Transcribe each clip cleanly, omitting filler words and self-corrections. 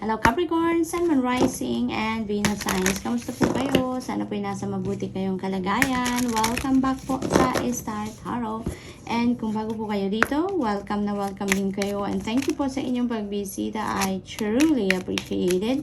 Hello Capricorn, Sun, Moon, Rising, and Venus signs. Kamusta po kayo? Sana po nasa mabuti kayong kalagayan. Welcome back po sa Star Tarot. And kung bago po kayo dito, welcome na welcome din kayo. And thank you po sa inyong pagbisita. I truly appreciate it.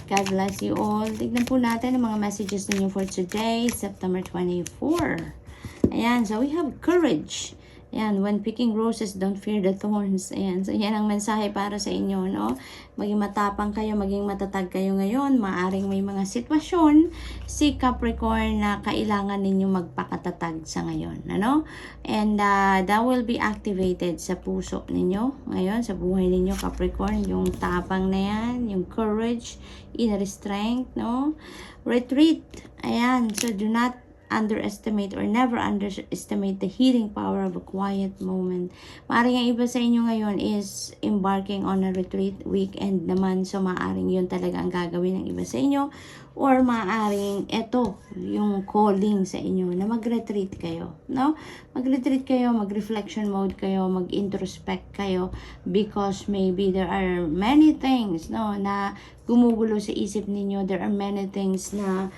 God bless you all. Tignan po natin ang mga messages ninyo for today, September 24. Ayan, so we have courage. Ayan, when picking roses, don't fear the thorns. Ayan, so yan ang mensahe para sa inyo, no? Maging matapang kayo, maging matatag kayo ngayon. Maaring may mga sitwasyon si Capricorn na kailangan ninyo magpakatatag sa ngayon, ano? And that will be activated sa puso ninyo ngayon, sa buhay ninyo, Capricorn. Yung tapang na yan, yung courage, inner strength, no? Retreat. Ayan, so do not underestimate or never underestimate the healing power of a quiet moment. Maaring ang iba sa inyo ngayon is embarking on a retreat weekend naman. So maaring yun talaga ang gagawin ng iba sa inyo. Or maaring ito yung calling sa inyo na mag-retreat kayo. No? Mag-retreat kayo, mag-reflection mode kayo, mag-introspect kayo. Because maybe there are many things, no, na gumugulo sa isip ninyo. There are many things na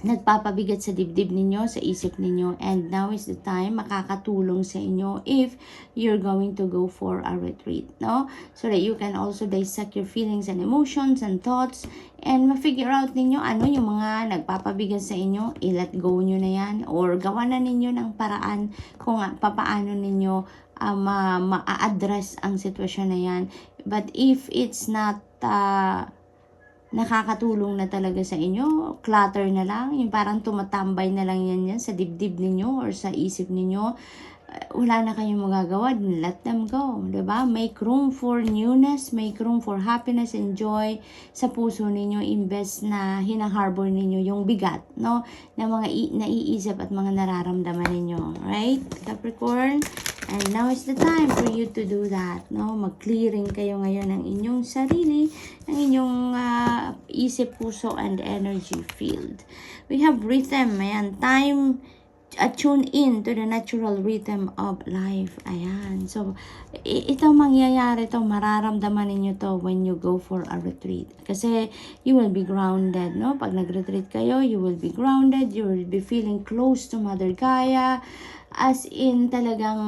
nagpapabigat sa dibdib ninyo, sa isip ninyo, and now is the time makakatulong sa inyo if you're going to go for a retreat, no? So that you can also dissect your feelings and emotions and thoughts and ma-figure out ninyo ano yung mga nagpapabigat sa inyo, i-let go nyo na yan, or gawa na ninyo ng paraan kung papaano ninyo ma-address ang sitwasyon na yan. But if it's not nakakatulong na talaga sa inyo, clutter na lang, yung parang tumatambay na lang yan sa dibdib ninyo or sa isip ninyo, wala na kayong magagawa, let them go, diba? Make room for newness, make room for happiness and joy sa puso ninyo, imbes na hinaharbor ninyo yung bigat, no? Na mga naiisip at mga nararamdaman ninyo, right, Capricorn? And now is the time for you to do that, no? Mag-clearing kayo ngayon ng inyong sarili, ng inyong isip, puso, and energy field. We have rhythm, ayan, time, tune in to the natural rhythm of life. Ayan. So, ito mangyayari to, mararamdaman ninyo to when you go for a retreat. Kasi, you will be grounded, no? Pag nag-retreat kayo, you will be grounded, you will be feeling close to Mother Gaia, as in talagang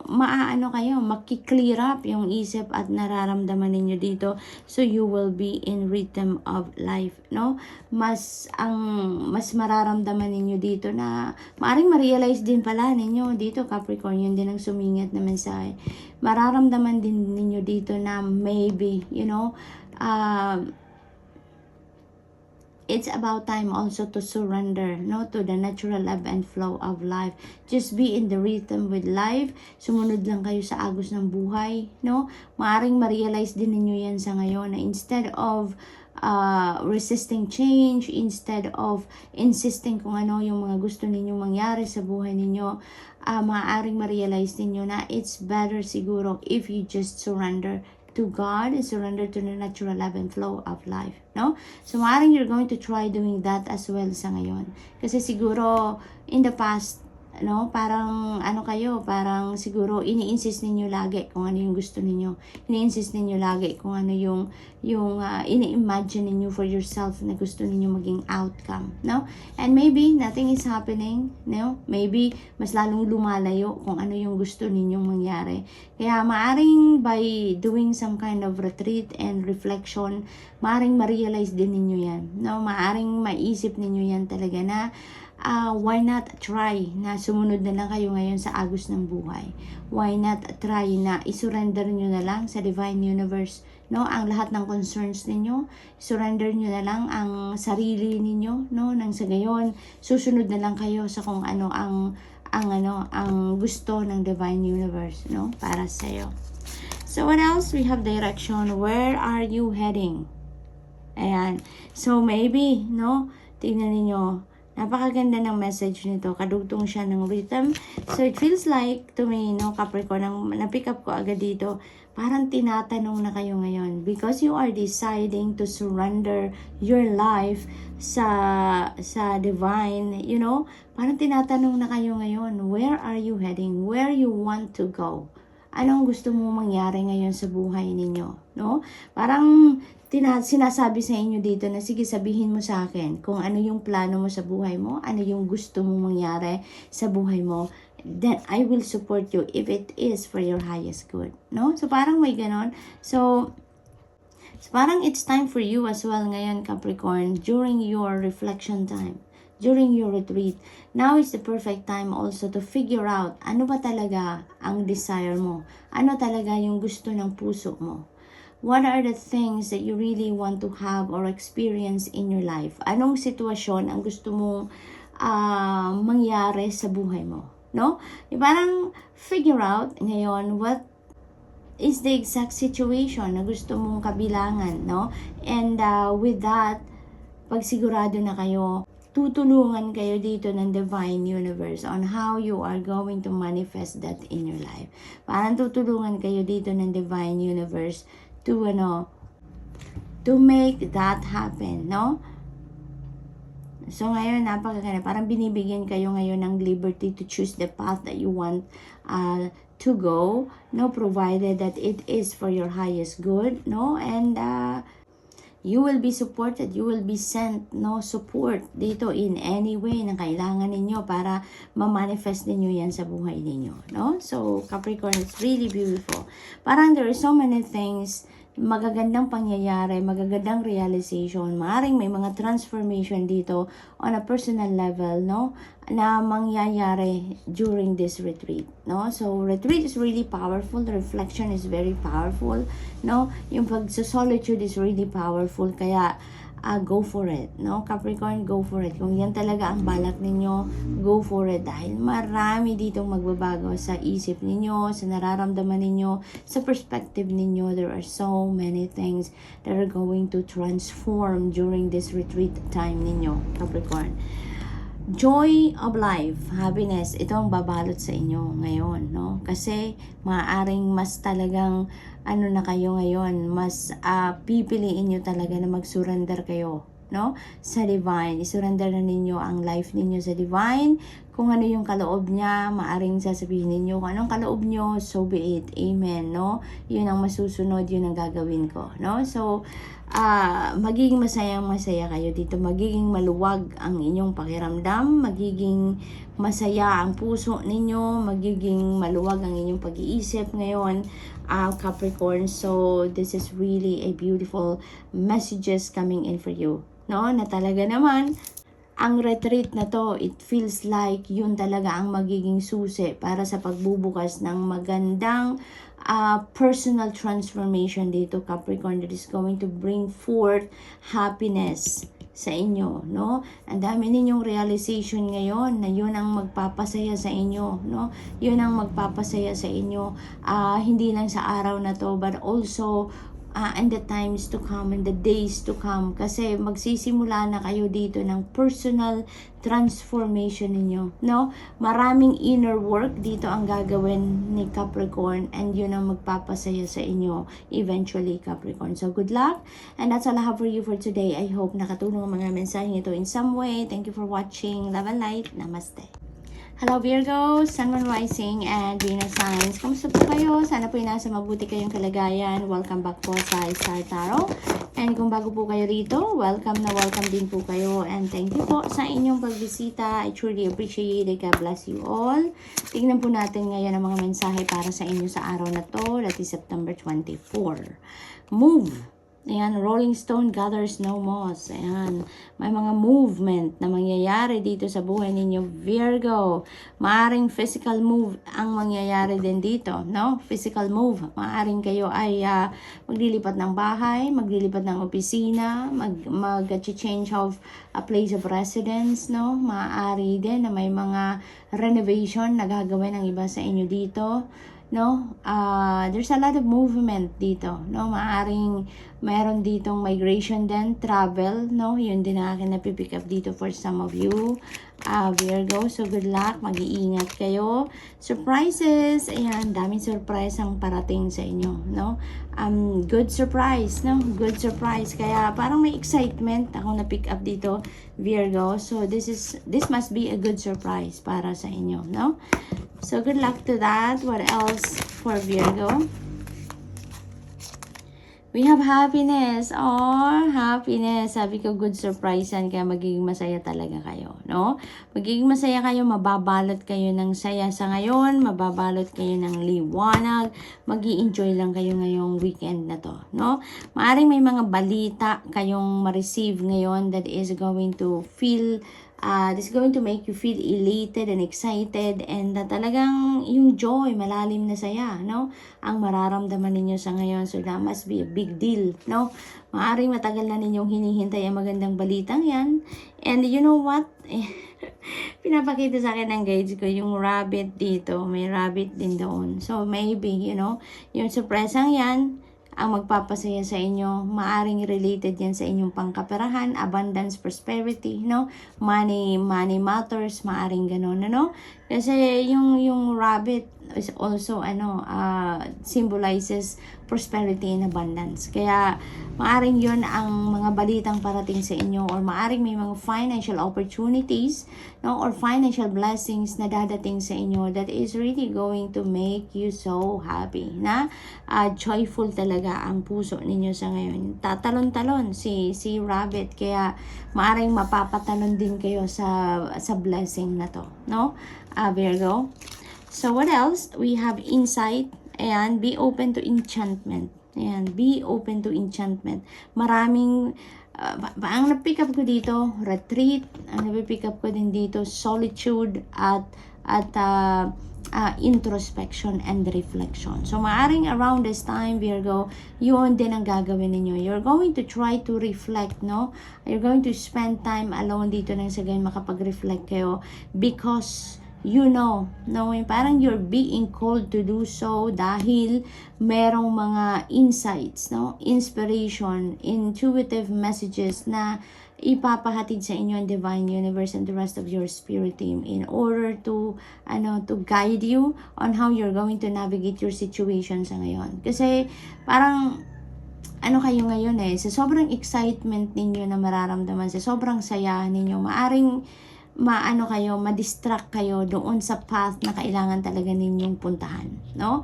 maano kayo, makiklear up yung isip at nararamdaman ninyo dito. So you will be in rhythm of life, no? Mas mararamdaman ninyo dito na maaring ma-realize din pala ninyo dito, Capricorn, yun din ang sumingit na mensahe. Mararamdaman din ninyo dito na maybe, you know, it's about time also to surrender, no, to the natural ebb and flow of life. Just be in the rhythm with life. Sumunod lang kayo sa agos ng buhay, no? Maaring ma-realize din ninyo yan sa ngayon na instead of resisting change, instead of insisting kung ano yung mga gusto ninyong mangyari sa buhay ninyo, maaaring ma-realize ninyo na it's better siguro if you just surrender to God and surrender to the natural ebb and flow of life, no? So, maaaring you're going to try doing that as well sa ngayon. Kasi siguro, in the past, no, parang parang siguro ini-insist ninyo lagi kung ano yung gusto ninyo. Ini-insist ninyo lagi kung ano yung ini-imagine ninyo for yourself na gusto ninyo maging outcome, no? And maybe nothing is happening, no? Maybe mas lalong lumalayo kung ano yung gusto ninyong mangyari. Kaya maaring by doing some kind of retreat and reflection, maaring ma-realize din ninyo yan, no? Maaring maisip ninyo yan talaga na why not try na sumunod na lang kayo ngayon sa agos ng buhay? Why not try na isurrender nyo na lang sa Divine Universe, no? Ang lahat ng concerns ninyo, surrender nyo na lang ang sarili ninyo, no? Nang sa gayon, susunod na lang kayo sa kung ano ang gusto ng Divine Universe, no? Para sa iyo. So what else? We have direction. Where are you heading? Ayan. So maybe, no? Tingnan niyo. Napakaganda ng message nito. Kadugtong siya ng rhythm. So, it feels like to me, no, Capricorn, na-pick up ko agad dito, parang tinatanong na kayo ngayon. Because you are deciding to surrender your life sa divine, you know, parang tinatanong na kayo ngayon, where are you heading? Where you want to go? Anong gusto mo mangyari ngayon sa buhay ninyo, no? Parang sinasabi sa inyo dito na sige sabihin mo sa akin kung ano yung plano mo sa buhay mo, ano yung gusto mo mangyari sa buhay mo, then I will support you if it is for your highest good, no? So parang may ganon. So parang it's time for you as well ngayon, Capricorn, during your reflection time, during your retreat. Now is the perfect time also to figure out ano ba talaga ang desire mo, ano talaga yung gusto ng puso mo. What are the things that you really want to have or experience in your life? Anong sitwasyon ang gusto mong mangyari sa buhay mo? No? Yung parang figure out ngayon what is the exact situation na gusto mong kabilangan, no? And with that, pag sigurado na kayo, tutulungan kayo dito ng Divine Universe on how you are going to manifest that in your life. Parang tutulungan kayo dito ng Divine Universe to make that happen, no? So ngayon, napakaganda. Parang binibigyan kayo ngayon ng liberty to choose the path that you want to go, no? Provided that it is for your highest good, no? And you will be supported, you will be sent, no, support dito in any way na kailangan ninyo para ma-manifest ninyo yan sa buhay ninyo, no? So, Capricorn, it's really beautiful. Parang there are so many things, magagandang pangyayari, magagandang realization, maaaring may mga transformation dito on a personal level, no, na mangyayari during this retreat, no? So, retreat is really powerful, reflection is very powerful, no? Yung pag-solitude is really powerful, kaya go for it, no? Capricorn, go for it. Kung yan talaga ang balak ninyo, go for it. Dahil marami ditong magbabago sa isip ninyo, sa nararamdaman ninyo, sa perspective ninyo. There are so many things that are going to transform during this retreat time ninyo, Capricorn. Joy of life, happiness, ito ang babalot sa inyo ngayon, no? Kasi maaaring mas talagang ano na kayo ngayon, mas pipiliin nyo talaga na mag-surrender kayo, no? Sa Divine. I-surrender na ninyo ang life ninyo sa Divine. Kung ano yung kaloob niya, maaring sasabihin ninyo kung anong kaloob nyo, so be it. Amen, no? Yun ang masusunod, yun ang gagawin ko, no? So, magiging masaya kayo dito. Magiging maluwag ang inyong pakiramdam, magiging masaya ang puso ninyo, magiging maluwag ang inyong pag-iisip ngayon, Capricorn. So, this is really a beautiful messages coming in for you, no? Na talaga naman, ang retreat na to, it feels like yun talaga ang magiging susi para sa pagbubukas ng magandang personal transformation dito, Capricorn, that is going to bring forth happiness sa inyo, no? Ang dami ninyong realization ngayon na yun ang magpapasaya sa inyo, no? Yun ang magpapasaya sa inyo, hindi lang sa araw na to, but also and the times to come and the days to come, kasi magsisimula na kayo dito ng personal transformation ninyo, no? Maraming inner work dito ang gagawin ni Capricorn, and yun ang magpapasaya sa inyo eventually, Capricorn. So good luck, and that's all I have for you for today. I hope nakatulong ang mga mensaheng ito in some way. Thank you for watching. Love and light. Namaste. Hello Virgo, Sun, Moon, Rising, and Venus signs. Kamusta po kayo? Sana po nasa mabuti kayong kalagayan. Welcome back po sa Star Tarot. And kung bago po kayo rito, welcome din po kayo. And thank you po sa inyong pagbisita. I truly appreciate it. God bless you all. Tingnan po natin ngayon ang mga mensahe para sa inyo sa araw na to. That is September 24. Move. Ayan, Rolling Stone gathers no moss. Ayan, may mga movement na mangyayari dito sa buhay ninyo, Virgo. Maaring physical move ang mangyayari din dito, no? Physical move. Maaring kayo ay maglilipat ng bahay, maglilipat ng opisina, mag-change of a place of residence, no? Maaari din na may mga renovation na gagawin ng iba sa inyo dito, no? There's a lot of movement dito, no? Maaring mayroon ditong migration din, travel, no? Yun din ang akin napipick up dito for some of you. Virgo. So, good luck. Mag-iingat kayo. Surprises. Ayan, daming surprise ang parating sa inyo, no? Good surprise, no? Good surprise. Kaya, parang may excitement ako na pick up dito, Virgo. So, this must be a good surprise para sa inyo, no? So, good luck to that. What else for Virgo? We have happiness. Oh, happiness. Sabi ko, good surprise yan. Kaya magiging masaya talaga kayo, no? Magiging masaya kayo, mababalot kayo ng saya sa ngayon, mababalot kayo ng liwanag, mag-i-enjoy lang kayo ngayong weekend na to, no? Maaring may mga balita kayong ma-receive ngayon that is going to this is going to make you feel elated and excited and talagang yung joy, malalim na saya, no? Ang mararamdaman ninyo sa ngayon. So that must be a big deal, no? Maaring matagal na ninyong hinihintay ang magandang balitang yan. And you know what? Pinapakita sa akin ng guides ko yung rabbit dito. May rabbit din doon. So maybe, yung surpresang yan, ang magpapasaya sa inyo, maaring related yan sa inyong pangkaperahan, abundance, prosperity, no? Money matters, maaring ganun, no? Kasi yung rabbit is also, symbolizes prosperity and abundance. Kaya, maaring yun ang mga balitang parating sa inyo or maaring may mga financial opportunities, no? Or financial blessings na dadating sa inyo that is really going to make you so happy, na joyful talaga ang puso ninyo sa ngayon. Tatalon-talon si rabbit, kaya maaring mapapatalon din kayo sa blessing na to, no? Virgo. So what else? We have insight and be open to enchantment. Ayan, be open to enchantment. Maraming ang na-pick up ko dito, retreat. Ang na-pick up ko din dito, solitude at introspection and reflection. So, maaring around this time, Virgo, yun din ang gagawin ninyo. You're going to try to reflect, no? You're going to spend time alone dito nang sa ganyan makapag-reflect kayo because parang you're being called to do so dahil merong mga insights, no? Inspiration, intuitive messages na ipapahatid sa inyo ang divine universe and the rest of your spirit team in order to guide you on how you're going to navigate your situation sa ngayon. Kasi parang kayo ngayon sa sobrang excitement ninyo na mararamdaman, sa sobrang saya ninyo, maaring ma-distract kayo doon sa path na kailangan talaga ninyong puntahan, no?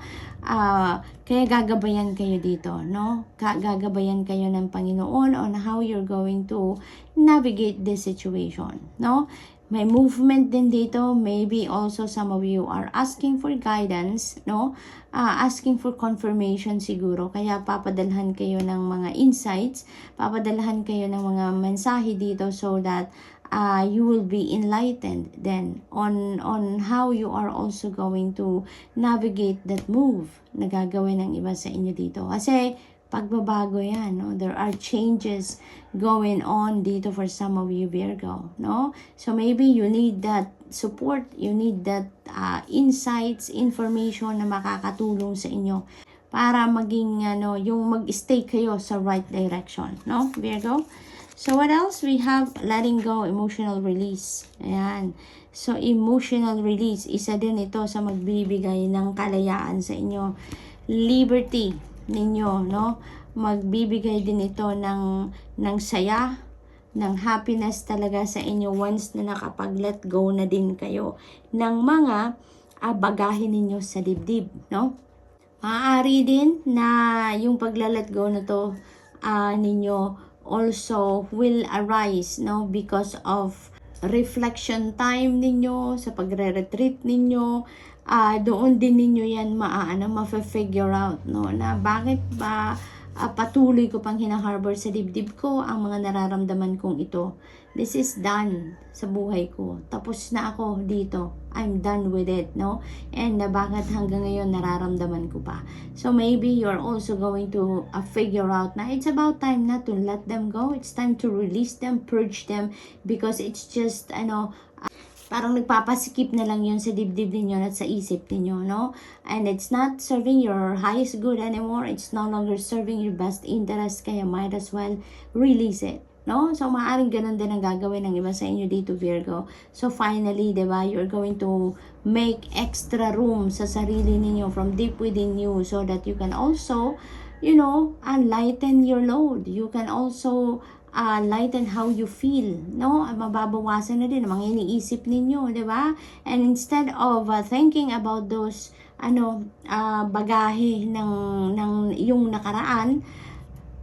Kaya gagabayan kayo dito, no? Gagabayan kayo ng Panginoon on how you're going to navigate this situation, no? May movement din dito. Maybe also some of you are asking for guidance, no? Asking for confirmation siguro. Kaya papadalhan kayo ng mga insights, papadalhan kayo ng mga mensahe dito so that you will be enlightened then on how you are also going to navigate that move na gagawin ng iba sa inyo dito. Kasi pagbabago yan, no? There are changes going on dito for some of you, Virgo, no? So maybe you need that support, you need that insights, information na makakatulong sa inyo para maging yung mag-stay kayo sa right direction, no, Virgo? So what else? We have letting go, emotional release. Ayan. So emotional release, isa din ito sa magbibigay ng kalayaan sa inyo. Liberty ninyo, no? Magbibigay din ito ng saya, ng happiness talaga sa inyo once na nakapag-let go na din kayo ng mga bagahe ninyo sa dibdib, no? Maaari din na yung pagla-let go na to ninyo also will arise, no, because of reflection time ninyo sa pagre-retreat ninyo. Doon din ninyo yan ma-figure out, no, na bakit ba patuloy ko pang hinaharbor sa dibdib ko ang mga nararamdaman kong ito. This is done sa buhay ko. Tapos na ako dito. I'm done with it, no? And bakit hanggang ngayon nararamdaman ko pa? So maybe you're also going to figure out na it's about time na to let them go. It's time to release them, purge them, because it's just, parang nagpapasikip na lang yun sa dibdib ninyo at sa isip ninyo, no? And it's not serving your highest good anymore. It's no longer serving your best interest, kaya might as well release it, no? So, maaaring ganun din ang gagawin ng iba sa inyo dito, Virgo. So, finally, di ba, you're going to make extra room sa sarili ninyo from deep within you so that you can also, you know, lighten your load. You can also lighten how you feel, no? Mababawasan na din ang mga iniisip ninyo, di ba? And instead of thinking about those, bagahe ng yung nakaraan,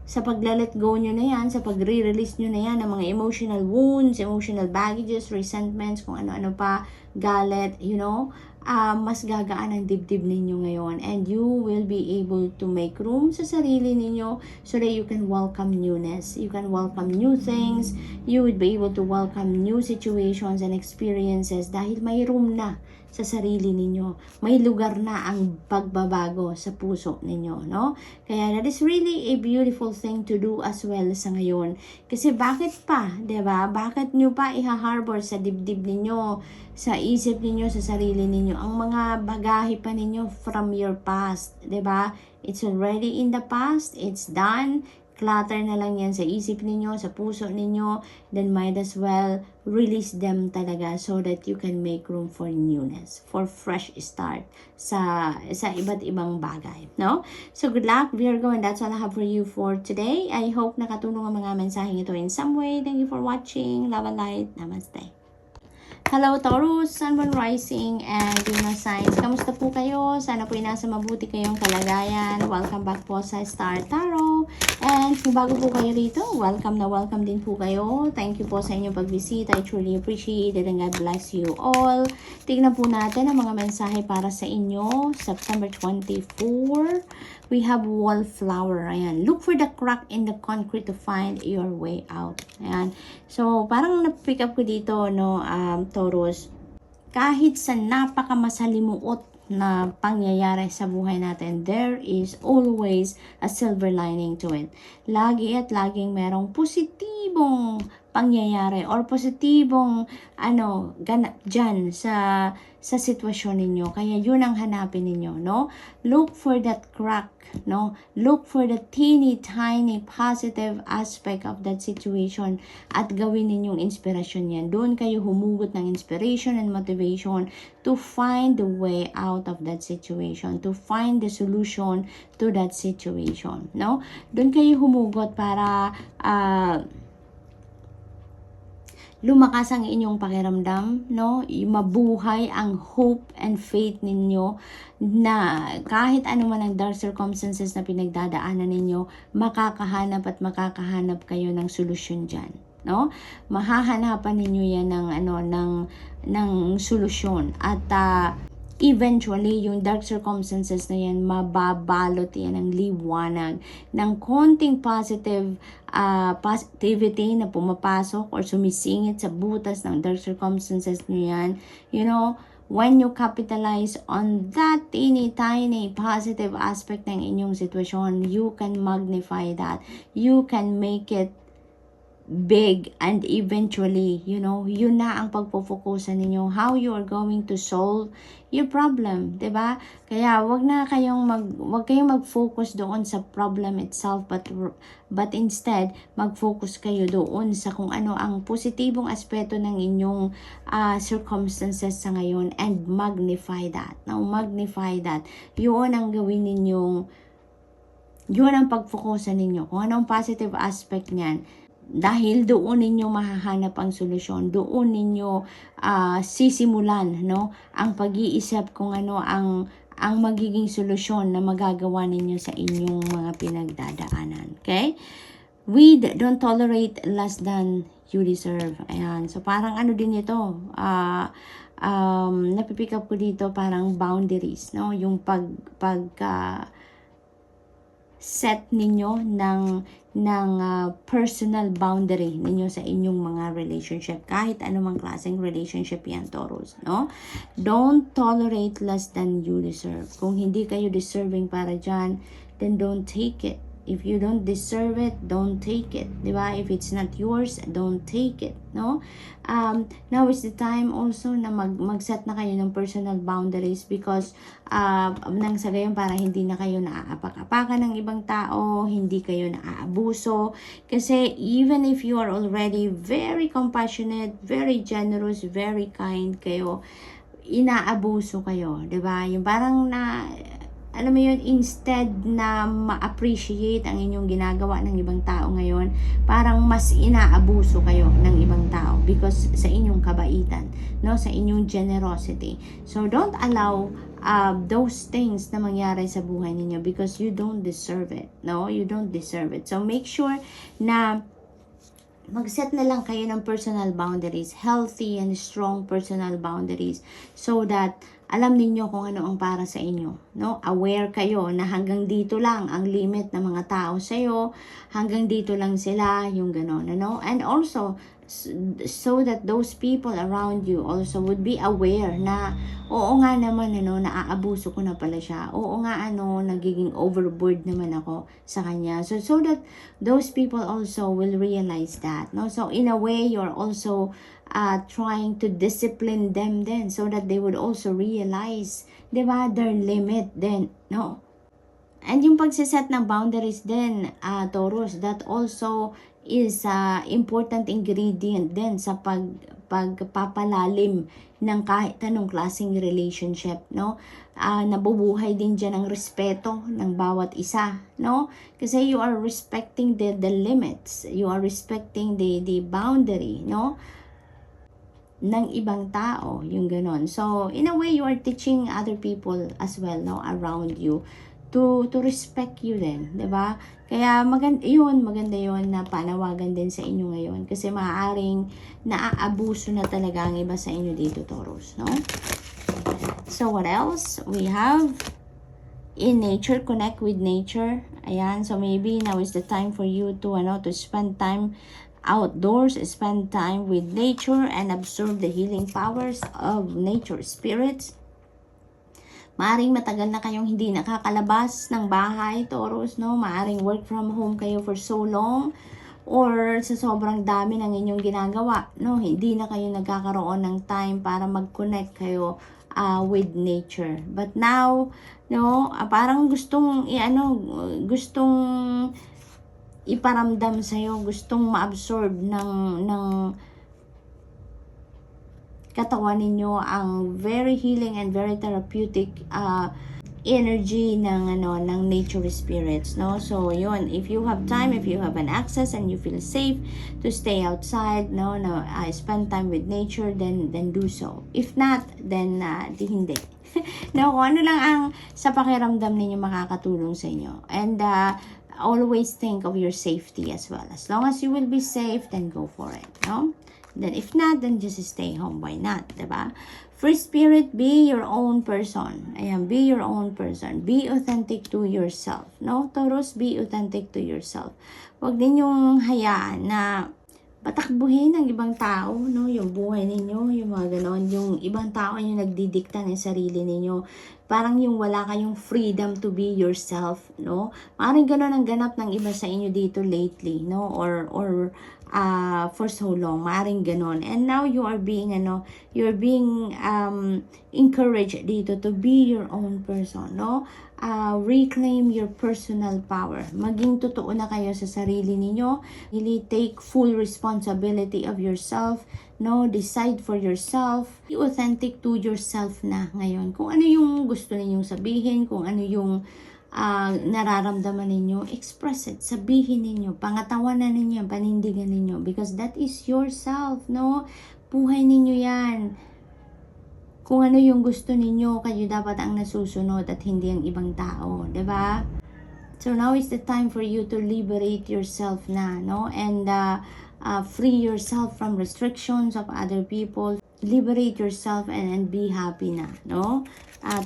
sa pagla-let go nyo na yan, sa pagre-release nyo na yan ng mga emotional wounds, emotional baggages, resentments, kung ano-ano pa, galit, you know, mas gagaan ang dibdib ninyo ngayon, and you will be able to make room sa sarili ninyo so that you can welcome newness, you can welcome new things, you would be able to welcome new situations and experiences dahil may room na sa sarili ninyo. May lugar na ang pagbabago sa puso ninyo, no? Kaya that is really a beautiful thing to do as well sa ngayon. Kasi bakit pa, 'di ba? Bakit nyo pa iha-harbor sa dibdib ninyo, sa isip ninyo, sa sarili ninyo ang mga bagahe pa ninyo from your past, 'di ba? It's already in the past, it's done. Clutter na lang yan sa isip ninyo, sa puso ninyo, then might as well release them talaga so that you can make room for newness, for fresh start sa iba't ibang bagay, no? So good luck, Virgo, and that's all I have for you for today. I hope nakatulong ang mga mensaheng ito in some way. Thank you for watching. Love and light. Namaste. Hello Taurus, Sun, Moon, Rising, and Venus signs. Kamusta po kayo? Sana po nasa mabuti kayong kalagayan. Welcome back po sa Star Tarot. And kung bago po kayo rito, welcome na welcome din po kayo. Thank you po sa inyong pag-visit. I truly appreciate it and God bless you all. Tignan po natin ang mga mensahe para sa inyo. September 24. We have wallflower. Ayan. Look for the crack in the concrete to find your way out. Ayan. So, parang na-pick up ko dito, no, Taurus. Kahit sa napakamasalimuot na pangyayari sa buhay natin, there is always a silver lining to it. Lagi at laging merong positibong pangyayari or positibong dyan sa sitwasyon ninyo. Kaya yun ang hanapin ninyo, no? Look for that crack, no? Look for the teeny tiny positive aspect of that situation at gawin ninyong inspirasyon yan. Doon kayo humugot ng inspiration and motivation to find the way out of that situation, to find the solution to that situation, no? Doon kayo humugot para lumakas ang inyong pakiramdam, no? Mabuhay ang hope and faith ninyo na kahit ano man ang dark circumstances na pinagdadaanan ninyo, makakahanap at makakahanap kayo ng solusyon dyan, no? Mahahanapan ninyo yan ng solusyon at eventually, yung dark circumstances na yan, mababalot yan ng liwanag, ng konting positivity na pumapasok or sumisingit sa butas ng dark circumstances na yan. You know, when you capitalize on that teeny tiny positive aspect ng inyong sitwasyon, you can magnify that. You can make it big, and eventually, you know, yun na ang pagpo-focusan ninyo, how you are going to solve your problem, 'di ba? Kaya wag kayong mag-focus doon sa problem itself, but instead mag-focus kayo doon sa kung ano ang positibong aspeto ng inyong circumstances sa ngayon, and magnify that. Now, magnify that. Yun ang gawin ninyong, yun ang pag-focusan ninyo, kung anong positive aspect niyan. Dahil doon ninyo mahahanap ang solusyon, doon ninyo sisimulan, no, ang pag-iisip kung ano ang magiging solusyon na magagawa ninyo sa inyong mga pinagdadaanan. Okay? We don't tolerate less than you deserve. Ayan. So parang din ito, napipick up ko dito parang boundaries, no, yung set ninyo ng personal boundary ninyo sa inyong mga relationship, kahit anumang klaseng relationship yan, Taurus, no? Don't tolerate less than you deserve. Kung hindi kayo deserving para dyan, then don't take it, If you don't deserve it, don't take it, di ba? If it's not yours, don't take it, no? Now is the time also na mag-set na kayo ng personal boundaries because nang sa gayon para hindi na kayo naaapak-apakan ng ibang tao, hindi kayo naaabuso. Kasi even if you are already very compassionate, very generous, very kind kayo, inaabuso kayo, 'di ba? Yung parang na alam mo yun, instead na ma-appreciate ang inyong ginagawa ng ibang tao ngayon, parang mas inaabuso kayo ng ibang tao because sa inyong kabaitan, no, sa inyong generosity. So don't allow those things na mangyari sa buhay ninyo because you don't deserve it, no, you don't deserve it. So make sure na mag-set na lang kayo ng personal boundaries, healthy and strong personal boundaries, so that alam ninyo kung ano ang para sa inyo, no? Aware kayo na hanggang dito lang ang limit ng mga tao sa iyo, hanggang dito lang sila, yung gano'n, ano? And also so that those people around you also would be aware na oo nga naman, ano, naaabuso ko na pala siya, oo nga, ano, nagiging overboard naman ako sa kanya, so that those people also will realize that, no? So in a way, you're also trying to discipline them then so that they would also realize, di ba, their limit then, no? And yung pagsiset ng boundaries din, Taurus, that also is important ingredient din sa pagpapalalim ng kahit anong klaseng relationship, no? Nabubuhay din dyan ang respeto ng bawat isa, no? Kasi you are respecting the limits, you are respecting the boundary, no, ng ibang tao, yung ganon. So in a way, you are teaching other people as well, no, around you to respect you din, 'di ba? Kaya maganda 'yun na panawagan din sa inyo ngayon kasi maaaring naaabuso na talaga ang iba sa inyo dito, Taurus, no? So what else? We have in nature, connect with nature. Ayan, so maybe now is the time for you to spend time outdoors, spend time with nature and absorb the healing powers of nature spirits. Maaring matagal na kayong hindi nakakalabas ng bahay, Taurus, no? Maaring work from home kayo for so long or sa sobrang dami ng inyong ginagawa, no? Hindi na kayo nagkakaroon ng time para mag-connect kayo with nature. But now, no, parang gustong iparamdam sa'yo, gustong ma-absorb ng katawan ninyo ang very healing and very therapeutic energy ng nature spirits, no? So yun, if you have time, if you have an access and you feel safe to stay outside, spend time with nature, then do so. If not, then di hindi. No, kung ano lang ang sa pakiramdam ninyo makakatulong sa inyo. And always think of your safety as well. As long as you will be safe, then go for it, no? Then if not, then just stay home. Why not, diba? Free spirit, be your own person. Ayan, be your own person. Be authentic to yourself, no? Taurus, be authentic to yourself. Huwag ninyong hayaan na patakbuhin ng ibang tao, no? Yung buhay ninyo, yung mga ganon. Yung ibang tao yung nagdidikta ng sarili ninyo. Parang yung wala kayong freedom to be yourself, no? Maaaring ganon ang ganap ng iba sa inyo dito lately, no? Or for so long, maaaring ganon. And now you are being encouraged dito to be your own person, no? Reclaim your personal power. Maging totoo na kayo sa sarili ninyo. Really take full responsibility of yourself, no? Decide for yourself. Be authentic to yourself na ngayon. Kung ano yung gusto ninyong sabihin, kung ano yung nararamdaman ninyo, express it, sabihin ninyo, pangatawanan ninyo, panindigan ninyo, because that is yourself, no? Buhay ninyo yan. Kung ano yung gusto ninyo, kayo dapat ang nasusunod at hindi ang ibang tao, diba? So now is the time for you to liberate yourself na, no? And free yourself from restrictions of other people. liberate yourself and be happy na, no?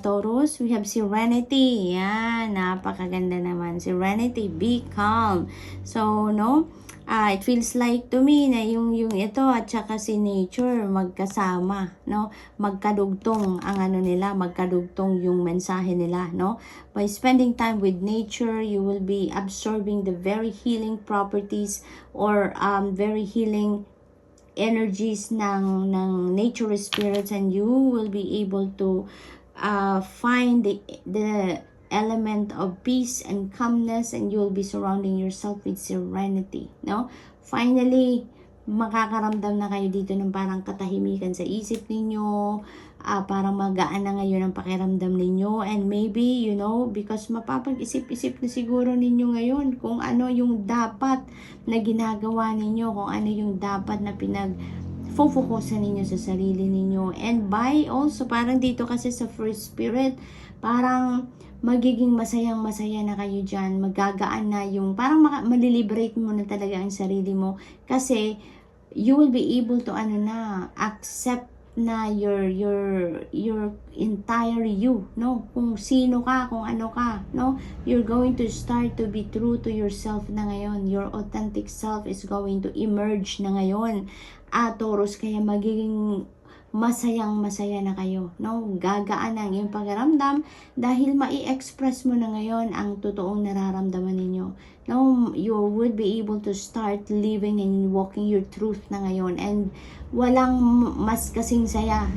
Taurus, we have serenity. Yan, napakaganda naman. Serenity, be calm. So, no? It feels like to me na yung ito at saka si nature magkasama, no? Magkadugtong ang ano nila, magkadugtong yung mensahe nila, no? By spending time with nature, you will be absorbing the very healing properties or very healing energies ng nature spirits, and you will be able to find the element of peace and calmness, and you will be surrounding yourself with serenity, no? Finally, makakaramdam na kayo dito ng parang katahimikan sa isip ninyo, parang magaan na ngayon ang pakiramdam ninyo, and maybe, you know, because mapapag-isip-isip na siguro ninyo ngayon kung ano yung dapat na ginagawa ninyo, kung ano yung dapat na focusan ninyo sa sarili ninyo. And by also, parang dito kasi sa first spirit, parang magiging masayang-masaya na kayo dyan, magagaan na yung, parang maliliberate mo na talaga ang sarili mo, kasi you will be able to accept na your entire you, no? Kung sino ka, kung ano ka, no? You're going to start to be true to yourself na ngayon. Your authentic self is going to emerge na ngayon. Taurus, kaya magiging masayang-masaya na kayo, no? Gagaan ang iyong pakiramdam dahil mai-express mo na ngayon ang totoong nararamdaman ninyo. No, you would be able to start living and walking your truth na ngayon, and walang mas kasing saya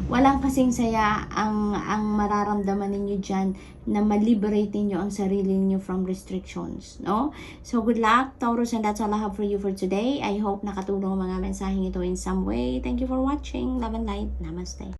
walang kasing saya ang mararamdaman ninyo dyan na ma-liberate ninyo ang sarili ninyo from restrictions, no? So good luck, Taurus, and that's all I have for you for today. I hope nakatulong ang mga mensaheng ito in some way. Thank you for watching. Love and light. Namaste.